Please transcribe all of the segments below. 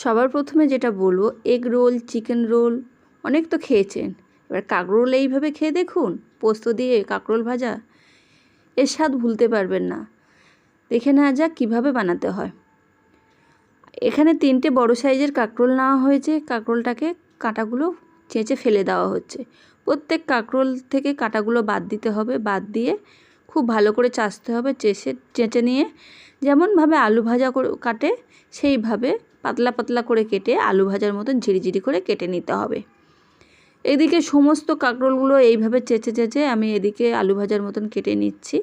সবার প্রথমে যেটা বলবো, এগ রোল, চিকেন রোল অনেক তো খেয়েছেন, এবার কাঁকরোল এইভাবে খেয়ে দেখুন, পোস্ত দিয়ে কাঁকরোল ভাজা, এর স্বাদ ভুলতে পারবেন না। দেখে নেওয়া যাক কীভাবে বানাতে হয়। এখানে 3টে বড় সাইজের কাঁকরোল নেওয়া হয়েছে। কাঁকরোলটাকে কাঁটাগুলো চেঁচে ফেলে দেওয়া হচ্ছে। প্রত্যেক কাঁকরোল থেকে কাঁটাগুলো বাদ দিতে হবে, বাদ দিয়ে খুব ভালো করে চাষতে হবে। চেঁচে নিয়ে যেমনভাবে আলু ভাজা করে কাটে সেইভাবে পাতলা পাতলা করে কেটে আলু ভাজার মতন ঝিরিঝিরি করে কেটে নিতে হবে। এদিকে সমস্ত কাঁকরোলগুলো এইভাবে চেঁচে চেঁচে আমি এদিকে আলু ভাজার মতন কেটে নিচ্ছি।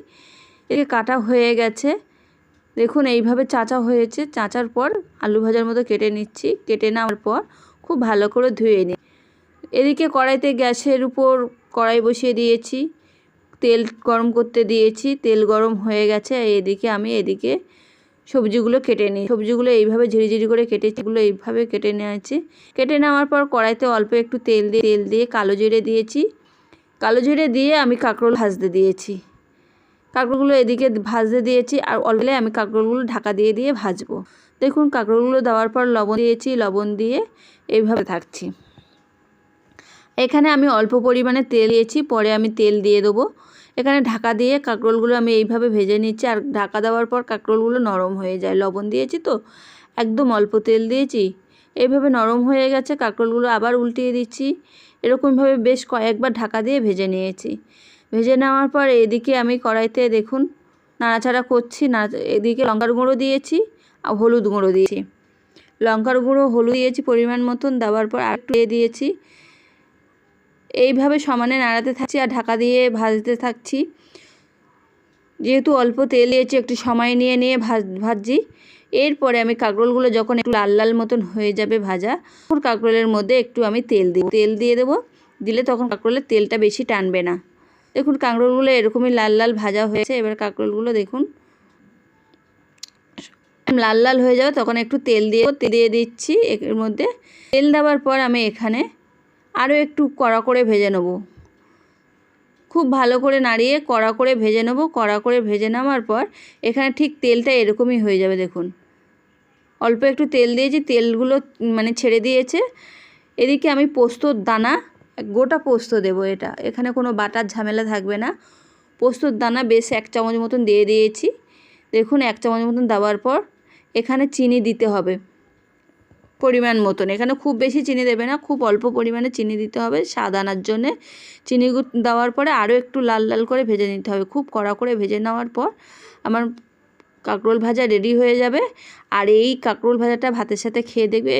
এদিকে কাটা হয়ে গেছে, দেখুন এইভাবে চাঁচা হয়েছে। চাঁচার পর আলু ভাজার মতো কেটে নিচ্ছি। কেটে নেওয়ার পর খুব ভালো করে ধুয়ে নিই। এদিকে কড়াইতে গ্যাসের উপর কড়াই বসিয়ে দিয়েছি, তেল গরম করতে দিয়েছি। তেল গরম হয়ে গেছে। এদিকে আমি সবজিগুলো কেটে নিই। সবজিগুলো এইভাবে ঝিরিঝিরি করে কেটেছি, এগুলো এইভাবে কেটে নিয়েছি। কেটে নেওয়ার পর কড়াইতে অল্প একটু তেল দিয়ে কালো জিরে দিয়েছি। কালো জিরে দিয়ে আমি কাঁকরোল ভাজতে দিয়েছি। কাঁকরোলগুলো এদিকে ভাজতে দিয়েছি, আর অল্পে আমি কাঁকরোলগুলো ঢাকা দিয়ে ভাজবো। দেখুন কাঁকরোলগুলো দেওয়ার পর লবণ দিয়েছি, লবণ দিয়ে এইভাবে থাকছি। এখানে আমি অল্প পরিমাণে তেল দিয়েছি, পরে আমি তেল দিয়ে দেবো। এখানে ঢাকা দিয়ে কাঁকরোলগুলো আমি এইভাবে ভেজে নিচ্ছি। আর ঢাকা দেওয়ার পর কাঁকরোলগুলো নরম হয়ে যায়, লবণ দিয়েছি তো, একদম অল্প তেল দিয়েছি। এইভাবে নরম হয়ে গেছে। কাঁকরোলগুলো আবার উল্টিয়ে দিচ্ছি। এরকমভাবে বেশ কয়েকবার ঢাকা দিয়ে ভেজে নিয়েছি। ভেজে নেওয়ার পর এদিকে আমি কড়াইতে দেখুন নাড়াচাড়া করছি। এদিকে লঙ্কার গুঁড়ো দিয়েছি আর হলুদ গুঁড়ো দিয়েছি। লঙ্কার গুঁড়ো হলুদ দিয়েছি পরিমাণ মতন, দেওয়ার পর আর একটু দিয়েছি। এইভাবে সমানে নাড়াতে থাকছি আর ঢাকা দিয়ে ভাজতে থাকছি। যেহেতু অল্প তেল দিয়েছি, একটু সময় নিয়ে ভাজছি। এরপরে আমি কাঁকরোলগুলো যখন একটু লাল লাল মতন হয়ে যাবে ভাজা, তখন কাঁকরোলের মধ্যে একটু আমি তেল দিয়ে দেবো। দিলে তখন কাঁকরোলের তেলটা বেশি টানবে না। দেখুন কাঁকরোলগুলো এরকমই লাল লাল ভাজা হয়েছে। এবার কাঁকরোলগুলো দেখুন লাল লাল হয়ে যাবে, তখন একটু তেল দিয়ে দিচ্ছি। এর মধ্যে তেল দেওয়ার পর আমি এখানে আরও একটু কড়া করে ভেজে নেব। খুব ভালো করে নাড়িয়ে কড়া করে ভেজে নেব। কড়া করে ভেজে নেওয়ার পর এখানে ঠিক তেলটা এরকমই হয়ে যাবে। দেখুন অল্প একটু তেল দিয়েছি, তেলগুলো মানে ছেড়ে দিয়েছে। এদিকে আমি পোস্তর দানা, গোটা পোস্ত দেবো। এখানে কোনো বাটার ঝামেলা থাকবে না। পোস্তর দানা বেশ 1 চামচ মতন দিয়ে দিয়েছি। দেখুন 1 চামচ মতন দেওয়ার পর এখানে চিনি দিতে হবে পরিমাণ মতন। এখানে খুব বেশি চিনি দেবে না, খুব অল্প পরিমাণে চিনি দিতে হবে স্বাদ আনার জন্যে। চিনি দেওয়ার পরে আরও একটু লাল লাল করে ভেজে নিতে হবে। খুব কড়া করে ভেজে নেওয়ার পর আমার কাঁকরোল ভাজা রেডি হয়ে যাবে। আর এই কাঁকরোল ভাজাটা ভাতের সাথে খেয়ে দেখবে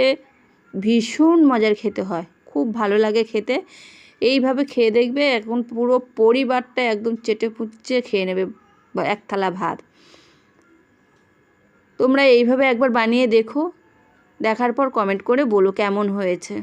ভীষণ মজার খেতে হয়, খুব ভালো লাগে খেতে। এইভাবে খেয়ে দেখবে এখন পুরো পরিবারটা একদম চেটে পুচে খেয়ে নেবে 1 থালা ভাত। তোমরা এইভাবে একবার বানিয়ে দেখো, দেখার পর কমেন্ট করে বলো কেমন হয়েছে।